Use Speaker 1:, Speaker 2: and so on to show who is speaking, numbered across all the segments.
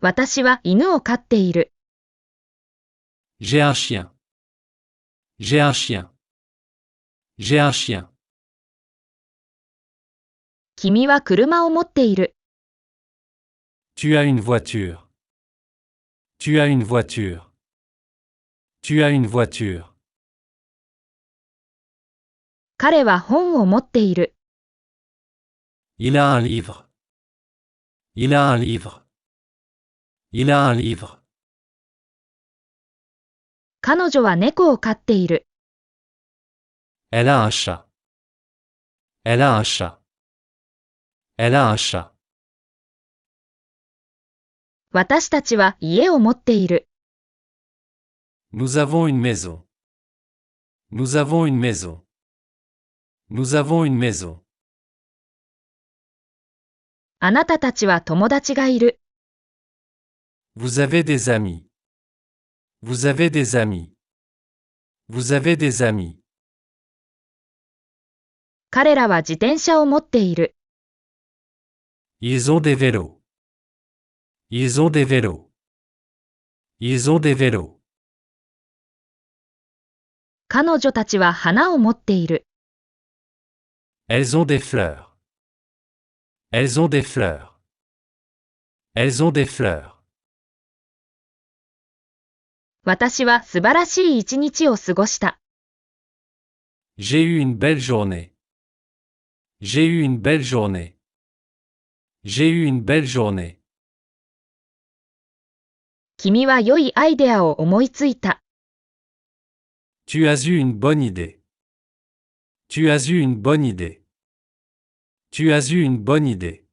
Speaker 1: 私は犬を飼っている。
Speaker 2: J'ai un chien. J'ai un chien. J'ai un chien.
Speaker 1: 君は車を持っている。
Speaker 2: Tu as une voiture. Tu as une voiture. Tu as une voiture.
Speaker 1: 彼は本を持っている。
Speaker 2: Il a un livre. Il a un livre. Il a un livre.
Speaker 1: 彼女は猫を飼っている。
Speaker 2: Elle a un chat. Elle a un chat. Elle a un chat.
Speaker 1: 私たちは家を持っている。
Speaker 2: Nous avons une maison. Nous avons une maison. Nous avons une maison.
Speaker 1: あなたたちは友達がいる。
Speaker 2: Vous avez des amis. Vous avez des amis. Vous avez des amis.
Speaker 1: 彼らは自転車を持っている。
Speaker 2: Ils ont des vélos. Ils ont des vélos. Ils ont des vélos.
Speaker 1: 彼女たちは花を持っている。
Speaker 2: Elles ont des fleurs. Elles ont des fleurs. Elles ont des fleurs.
Speaker 1: 私は素晴らしい一日を過ごした。
Speaker 2: J'ai eu une belle journée. J'ai eu une belle journée. J'ai eu une belle journée.
Speaker 1: 君は良いアイデアを思いついた。
Speaker 2: Tu as eu une bonne idée. Tu as eu une bonne idée. Tu as eu une bonne idée.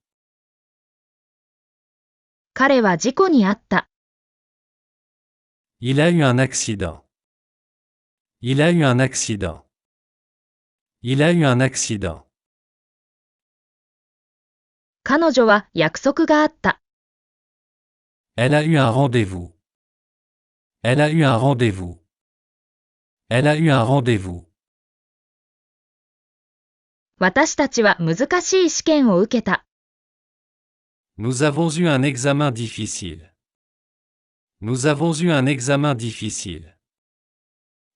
Speaker 1: 彼は事故に遭った。
Speaker 2: Il a eu un accident. Il a eu un accident. Il a eu un accident.
Speaker 1: 彼女は約束があった。
Speaker 2: Elle a eu un rendez-vous. Elle a eu un rendez-vous. Elle a eu un rendez-vous.
Speaker 1: 私たちは難しい試験を受けた。
Speaker 2: Nous avons eu un examen difficile. Nous avons eu un examen difficile.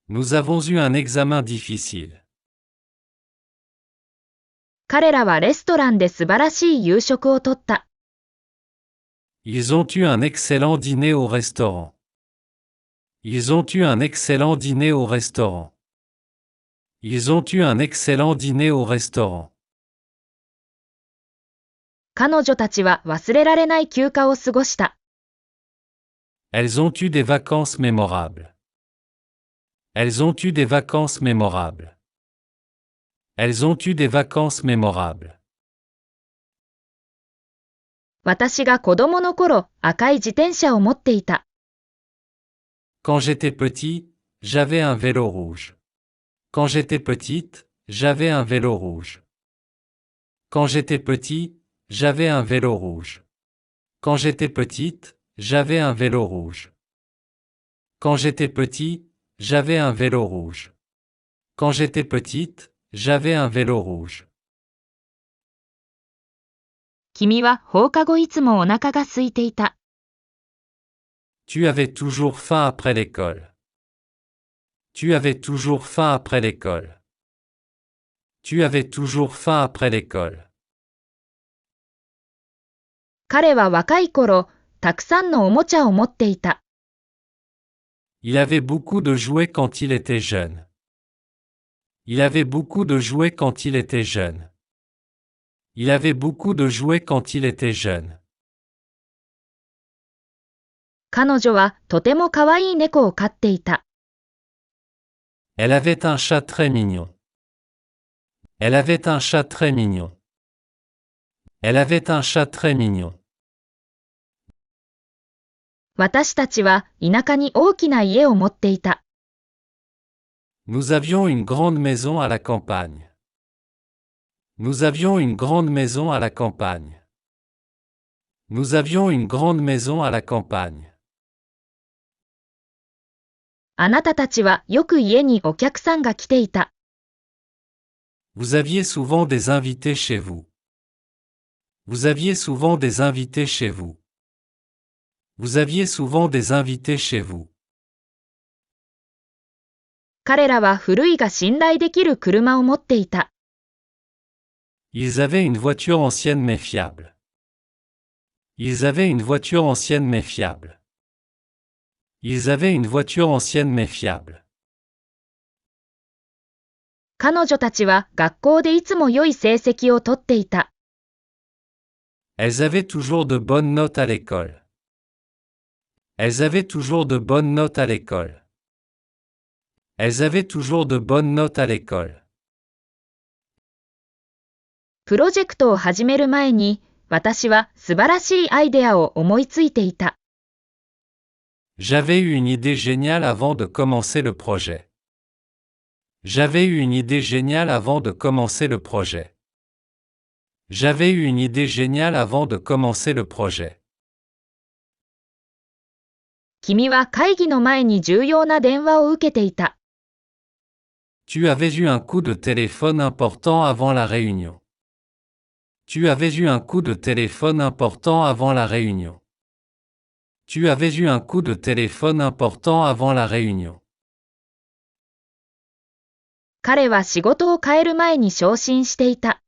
Speaker 2: Nous avons eu un examen difficile.
Speaker 1: 彼らはレストランで素晴らしい夕食をとった。
Speaker 2: Ils ont eu un excellent dîner au restaurant. Ils ont eu un excellent dîner au restaurant. Ils ont eu un excellent dîner au restaurant.
Speaker 1: 彼女たちは忘れられない休暇を過ごした。
Speaker 2: Elles ont eu des vacances mémorables. Elles ont eu des vacances mémorables. Elles ont eu des vacances mémorables.
Speaker 1: 私が子供の頃、赤い自転車を持っていた。
Speaker 2: Quand j'étais petit, j'avais un vélo rouge. Quand j'étais petite, j'avais un vélo rouge. Quand j'étais petit, j'avais un vélo rouge. Quand j'étais petite, j'avais un vélo rouge. Quand j'étais petit, j'avais un vélo rouge. Quand j'étais petite, j'avais un vélo rouge.
Speaker 1: 君は放課後いつもお腹が空いていた。
Speaker 2: Tu avais toujours faim après l'école. Tu avais toujours faim après l'école. Tu avais toujours faim après l'école.
Speaker 1: 彼は若い頃、たくさんのおもちゃを持っていた。
Speaker 2: Il avait beaucoup de jouets quand il était jeune. Il avait beaucoup de jouets quand il était jeune. Il avait beaucoup de jouets quand il était jeune.
Speaker 1: 彼女はとても可愛い猫を飼っていた。
Speaker 2: Elle avait un chat très mignon. Elle avait un chat très mignon. Elle avait un chat très mignon.
Speaker 1: 私たちは田舎に大きな家を持っていた。
Speaker 2: Nous avions une grande maison à la campagne. Nous avions une grande maison à la campagne. Nous avions une grande maison à la campagne.
Speaker 1: あなたたちはよく家にお客さんが来ていた。
Speaker 2: Vous aviez souvent des invités chez vous. Vous aviez souvent des invités chez vous. Vous aviez souvent des invités chez vous.
Speaker 1: 彼らは古いが信頼できる車を持っていた。
Speaker 2: Ils avaient une voiture ancienne mais fiable. Ils avaient une voiture ancienne mais fiable. Ils avaient une voiture ancienne mais fiable.
Speaker 1: 彼女たちは学校でいつも良い成績をとっていた。
Speaker 2: Elles avaient toujours de bonnes notes à l'école. Elles avaient toujours de bonnes notes à l'école. Elles avaient toujours de bonnes notes à l'école.
Speaker 1: プロジェクトを始める前に、私は素晴らしいアイデアを思いついていた。
Speaker 2: J'avais eu une idée géniale avant de commencer le projet. J'avais eu une idée géniale avant de commencer le projet. J'avais eu une idée géniale avant de commencer le projet.
Speaker 1: 君は会議の前に重要な電話を受けていた。
Speaker 2: Tu avais eu un coup de téléphone important avant la réunion. Tu avais eu un coup de téléphone important avant la réunion. Tu avais eu un coup de téléphone important avant la réunion.
Speaker 1: 彼は仕事を変える前に昇進していた。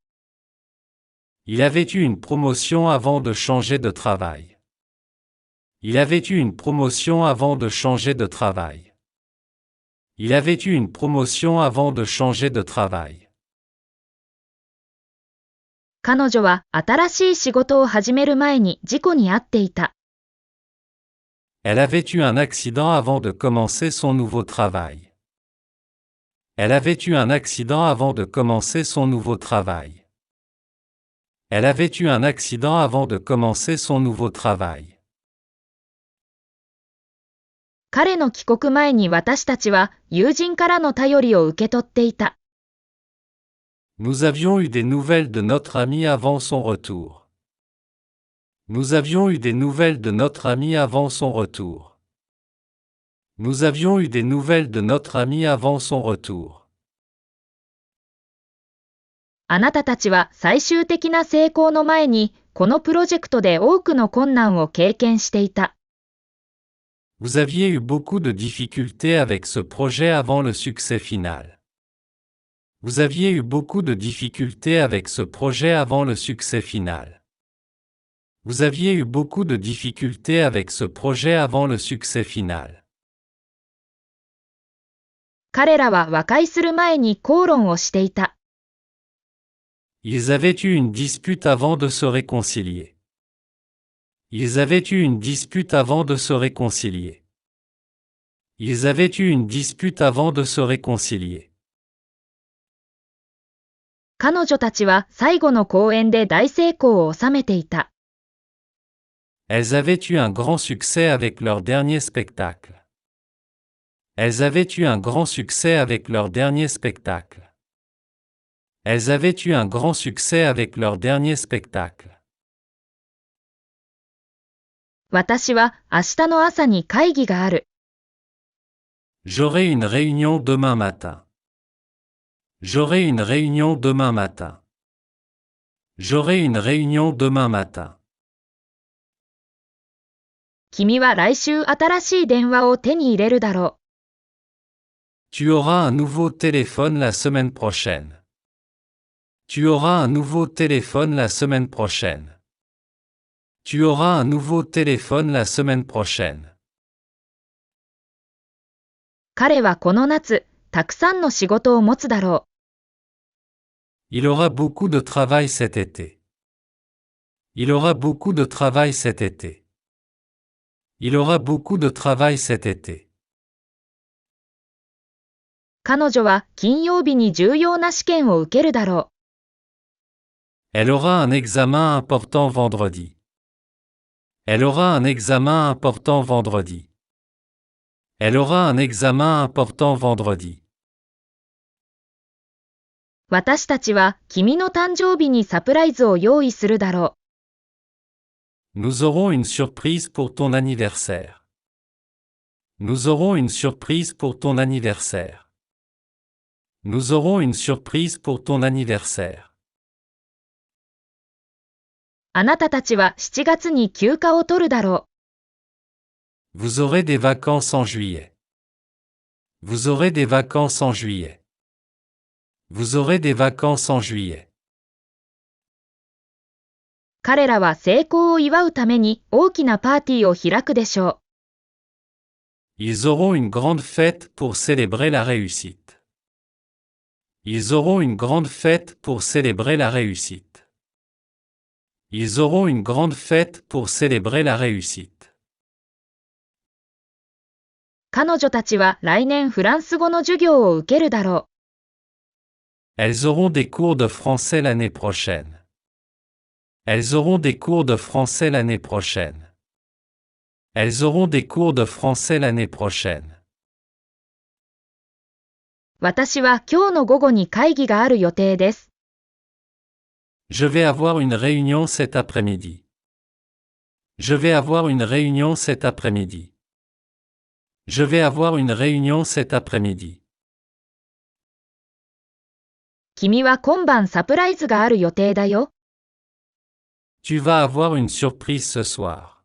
Speaker 2: Il avait eu une promotion avant de changer de travail. Il avait eu une promotion avant de changer de travail. Il avait eu une promotion avant de changer de travail.
Speaker 1: 彼女は新しい仕事を始める前に事故に遭っていた。
Speaker 2: Elle avait eu un accident avant de commencer son nouveau travail. Elle avait eu un accident avant de commencer son nouveau travail. Elle avait eu un accident avant de commencer son nouveau travail.
Speaker 1: 彼の帰国前に私たちは友人からの頼りを受け取っていた。
Speaker 2: Nous avions eu des nouvelles de notre ami avant son retour. Nous avions eu des nouvelles de notre ami avant son retour. Nous avions eu des nouvelles de notre ami avant son retour.
Speaker 1: あなたたちは最終的な成功の前に、このプロジェクトで多くの困難を経験していた。
Speaker 2: Vous aviez eu beaucoup de difficultés avec ce projet avant le succès final. Vous aviez eu beaucoup de difficultés avec ce projet avant le succès final. Vous aviez eu beaucoup de difficultés avec ce projet avant le succès final.
Speaker 1: 彼らは和解する前に口論をしていた。
Speaker 2: Ils avaient eu une dispute avant de se réconcilier. Ils avaient eu une dispute avant de se réconcilier. Ils avaient eu une dispute avant de se réconcilier.
Speaker 1: 彼女たちは最後の公演で大成功を収めていた。
Speaker 2: Elles avaient eu un grand succès avec leur dernier spectacle. Elles avaient eu un grand succès avec leur dernier spectacle. Elles avaient eu un grand succès avec leur dernier spectacle.
Speaker 1: 私は明日の朝に会議がある。
Speaker 2: J'aurai une réunion demain matin. J'aurai une réunion demain matin. J'aurai une réunion demain matin.
Speaker 1: 君は来週新しい電話を手に入れるだろ
Speaker 2: Tu auras un nouveau téléphone la semaine prochaine. Tu auras un nouveau téléphone la semaine prochaine. Tu auras un nouveau téléphone la semaine prochaine.
Speaker 1: う。彼はこの夏、たくさんの仕事を持つだろ
Speaker 2: Il aura beaucoup de travail cet été. Il aura beaucoup de travail cet été. Il aura beaucoup de travail cet été.
Speaker 1: う。彼女は金曜日に重要な試験を受けるだろ
Speaker 2: Elle aura un examen important vendredi. Elle aura un examen important vendredi. Elle aura un examen important vendredi.
Speaker 1: う。私たちは君の誕生日にサプライズを用意するだろ
Speaker 2: Nous aurons une surprise pour ton anniversaire. Nous aurons une surprise pour ton anniversaire. Nous aurons une surprise pour ton anniversaire.
Speaker 1: う。あなたたちは7月に休暇を取るだろ
Speaker 2: Vous aurez des vacances en juillet. Vous aurez des vacances en juillet. Vous aurez des vacances en juillet.
Speaker 1: 彼らは成功を祝うために大きなパーティーを開くでしょう。
Speaker 2: Ils auront une grande fête pour célébrer la réussite. Ils auront une grande fête pour célébrer la réussite. Ils auront une grande fête pour célébrer la réussite.
Speaker 1: 彼女たちは来年フランス語の授業を受けるだろ
Speaker 2: Elles auront des cours de français l'année prochaine. Elles auront des cours de français l'année prochaine. Elles auront des cours de français l'année prochaine.
Speaker 1: う。私は今日の午後に会議がある予定です。
Speaker 2: Je vais avoir une réunion cet après-midi. Je vais avoir une réunion cet après-midi. Je vais avoir une réunion cet après-midi.
Speaker 1: 君は今晩サプライズがある予定だよ。
Speaker 2: Tu vas avoir une surprise ce soir.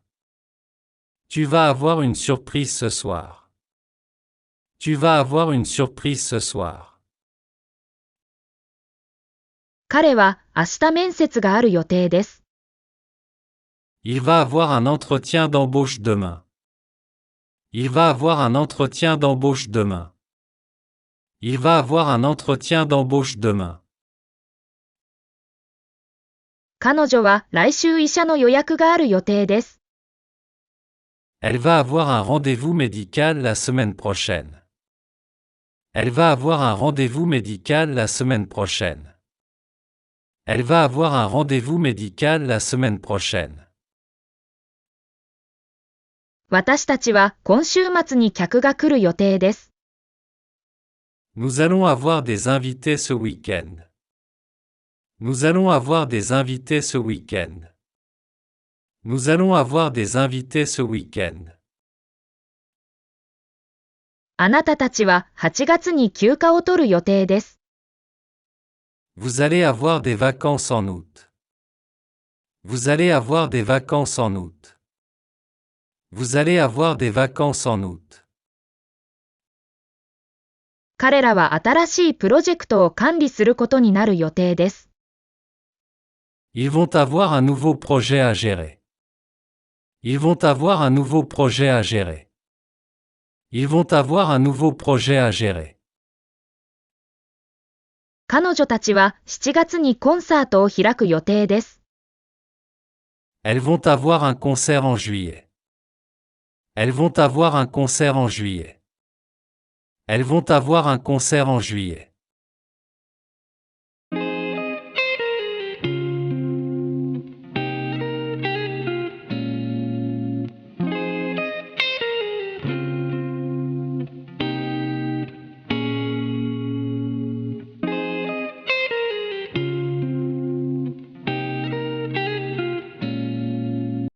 Speaker 2: Tu vas avoir une surprise ce soir. Tu vas avoir une surprise ce soir.
Speaker 1: 彼は明日面接がある予定です。
Speaker 2: Il va avoir un entretien d'embauche demain. Il va avoir un entretien d'embauche demain. Il va avoir un entretien d'embauche demain.
Speaker 1: 彼女は来週医者の予約がある予定です。
Speaker 2: Elle va avoir un rendez-vous médical la semaine prochaine. Elle va avoir un rendez-vous médical la semaine prochaine. Elle va avoir un rendez-vous médical la semaine prochaine.
Speaker 1: 私たちは今週末に客が来る予定です。
Speaker 2: Nous allons avoir des invités ce week-end. Nous allons avoir des invités ce week-end. Nous allons avoir des invités ce week-end.
Speaker 1: あなたたちは8月に休暇を取る予定です。
Speaker 2: Vous allez avoir des vacances en août. Vous allez avoir des vacances en août. Vous allez avoir des vacances en août.
Speaker 1: 彼らは新しいプロジェクトを管理することになる予定です。
Speaker 2: Ils vont avoir un nouveau projet à gérer. Ils vont avoir un nouveau projet à gérer. Ils vont avoir un nouveau projet à gérer.
Speaker 1: 彼女たちは7月にコンサートを開く予定です。
Speaker 2: Elles vont avoir un concert en juillet. Elles vont avoir un concert en juillet. Elles vont avoir un concert en juillet.